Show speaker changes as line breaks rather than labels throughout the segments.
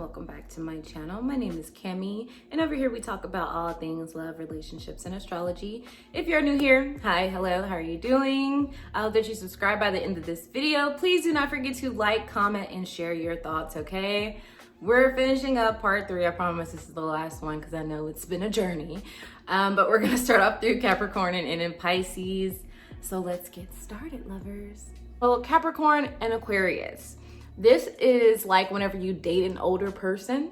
welcome back to my channel. My name is Cami, and over here we talk about all things love, relationships, and astrology. If you're new here, hi, hello, how are you doing? I hope that you subscribe by the end of this video. Please do not forget to like, comment, and share your thoughts, okay? We're finishing up part 3. I promise this is the last one because I know it's been a journey. But we're gonna start off through Capricorn and end in Pisces. So let's get started, lovers. Well, Capricorn and Aquarius. This is like whenever you date an older person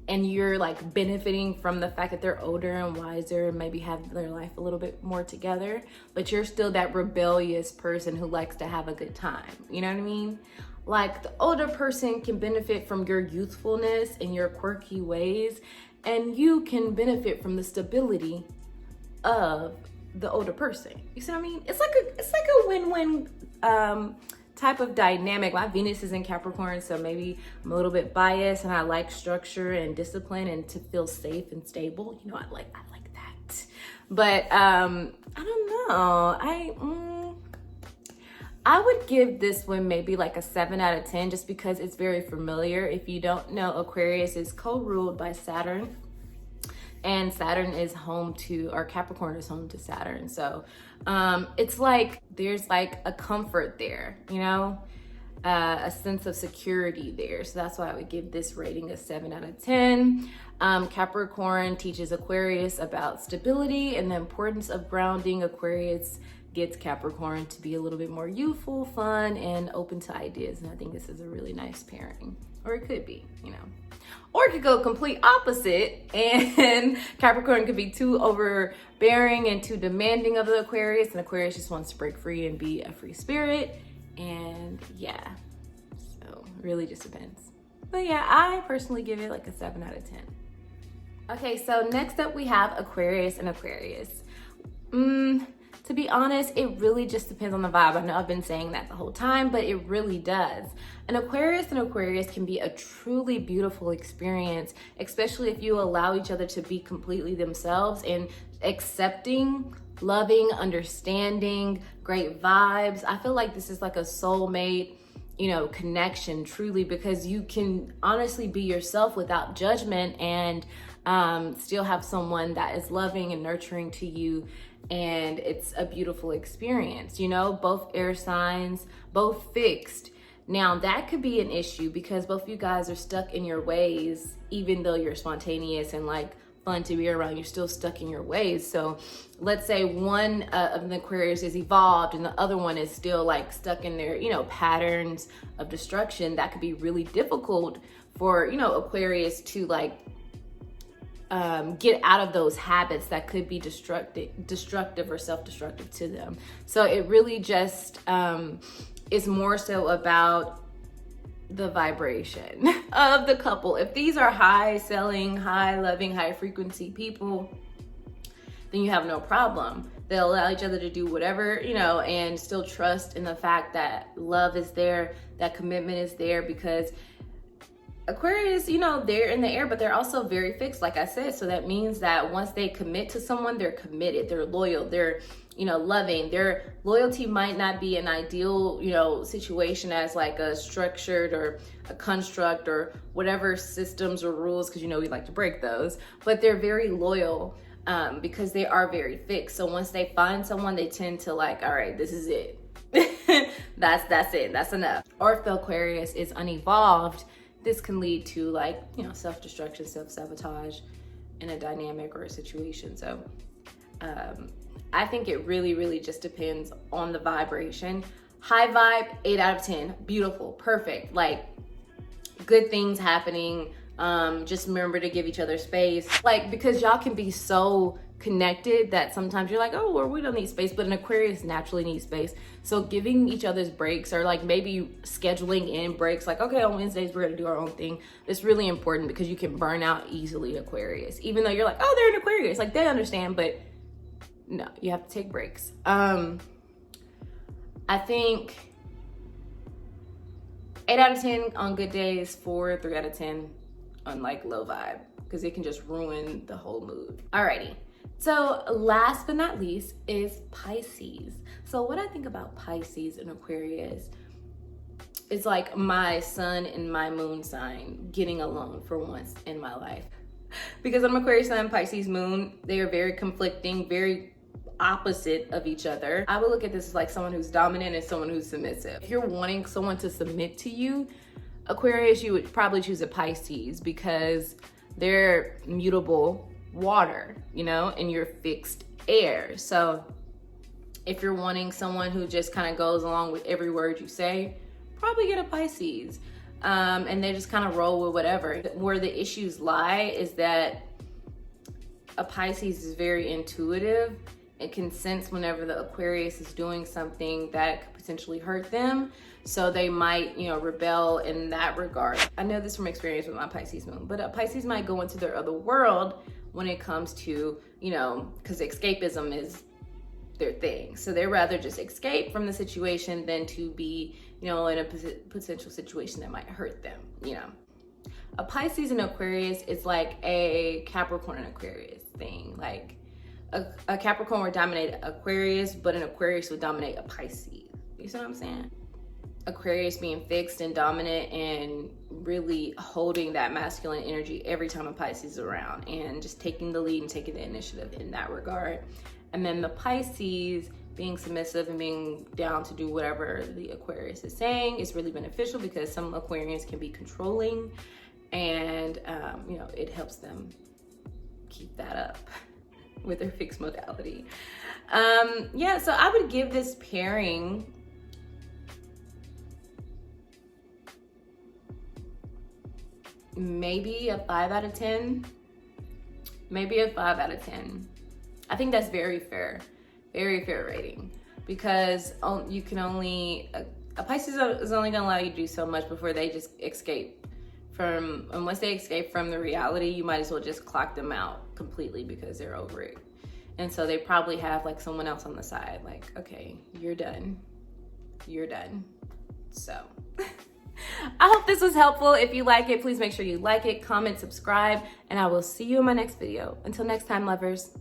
and you're like benefiting from the fact that they're older and wiser and maybe have their life a little bit more together, but you're still that rebellious person who likes to have a good time. You know what I mean? Like the older person can benefit from your youthfulness and your quirky ways, and you can benefit from the stability of the older person. You see what I mean? It's like a win-win type of dynamic. My Venus is in Capricorn, so maybe I'm a little bit biased and I like structure and discipline and to feel safe and stable. You know, I like that. But I don't know. I would give this one maybe like a 7 out of 10 just because it's very familiar. If you don't know, Aquarius is co-ruled by Saturn. And Saturn is home to, or Capricorn is home to Saturn. So it's like there's like a comfort there, you know, a sense of security there. So that's why I would give this rating a 7 out of 10. Capricorn teaches Aquarius about stability and the importance of grounding. Aquarius gets Capricorn to be a little bit more youthful, fun, and open to ideas. And I think this is a really nice pairing, or it could be, you know. Or it could go complete opposite and Capricorn could be too overbearing and too demanding of the Aquarius, and Aquarius just wants to break free and be a free spirit. And yeah, so really just depends. But yeah, I personally give it like a 7 out of 10. Okay, so next up we have Aquarius and Aquarius. To be honest, it really just depends on the vibe. I know I've been saying that the whole time, but it really does. An Aquarius and Aquarius can be a truly beautiful experience, especially if you allow each other to be completely themselves and accepting, loving, understanding, great vibes. I feel like this is like a soulmate, you know, connection truly, because you can honestly be yourself without judgment and still have someone that is loving and nurturing to you. And it's a beautiful experience, you know, both air signs, both fixed. Now that could be an issue because both of you guys are stuck in your ways. Even though you're spontaneous and like fun to be around, you're still stuck in your ways. So let's say one of the Aquarius is evolved and the other one is still like stuck in their, you know, patterns of destruction. That could be really difficult for, you know, Aquarius to like get out of those habits that could be destructive or self-destructive to them. So it really just is more so about the vibration of the couple. If these are high selling, high loving, high frequency people, then you have no problem. They'll allow each other to do whatever, you know, and still trust in the fact that love is there, that commitment is there, because Aquarius, you know, they're in the air, but they're also very fixed, like I said. So that means that once they commit to someone, they're committed, they're loyal, they're, you know, loving. Their loyalty might not be an ideal, you know, situation as like a structured or a construct or whatever systems or rules, because, you know, we like to break those, but they're very loyal because they are very fixed. So once they find someone, they tend to like, all right, this is it. that's it, that's enough. Or if the Aquarius is unevolved, this can lead to like, you know, self-destruction, self-sabotage in a dynamic or a situation. So I think it really, really just depends on the vibration. High vibe, 8 out of 10, beautiful, perfect, like good things happening. Just remember to give each other space, like, because y'all can be so connected that sometimes you're like, oh, well, we don't need space, but an Aquarius naturally needs space. So giving each other's breaks, or like maybe scheduling in breaks, like, okay, on Wednesdays we're gonna do our own thing. It's really important because you can burn out easily, Aquarius, even though you're like, oh, they're an Aquarius, like they understand, but no, you have to take breaks. I think 8 out of 10 on good days, 3 out of 10 on like low vibe, because it can just ruin the whole mood. Alrighty. So last but not least is Pisces. So what I think about Pisces and Aquarius, it's like my sun and my moon sign getting alone for once in my life. Because I'm Aquarius Sun, Pisces Moon, they are very conflicting, very opposite of each other. I would look at this as like someone who's dominant and someone who's submissive. If you're wanting someone to submit to you, Aquarius, you would probably choose a Pisces because they're mutable water, you know, and you're fixed air. So if you're wanting someone who just kind of goes along with every word you say, probably get a Pisces. And they just kind of roll with whatever. Where the issues lie is that a Pisces is very intuitive. It can sense whenever the Aquarius is doing something that could potentially hurt them. So they might, you know, rebel in that regard. I know this from experience with my Pisces moon, but a Pisces might go into their other world when it comes to, you know, because escapism is their thing. So they rather just escape from the situation than to be, you know, in a potential situation that might hurt them, you know. A Pisces and Aquarius is like a Capricorn and Aquarius thing. Like a Capricorn would dominate Aquarius, but an Aquarius would dominate a Pisces. You see what I'm saying? Aquarius being fixed and dominant and really holding that masculine energy every time a Pisces is around and just taking the lead and taking the initiative in that regard. And then the Pisces being submissive and being down to do whatever the Aquarius is saying is really beneficial because some Aquarians can be controlling and, you know, it helps them keep that up with their fixed modality. Yeah, so I would give this pairing maybe a 5 out of 10. Maybe a 5 out of 10. I think that's very fair rating because you can only, a Pisces is only gonna allow you to do so much before they just escape from, and once they escape from the reality, you might as well just clock them out completely because they're over it. And so they probably have like someone else on the side, like, okay, you're done. So I hope this was helpful. If you like it, please make sure you like it, comment, subscribe, and I will see you in my next video. Until next time, lovers.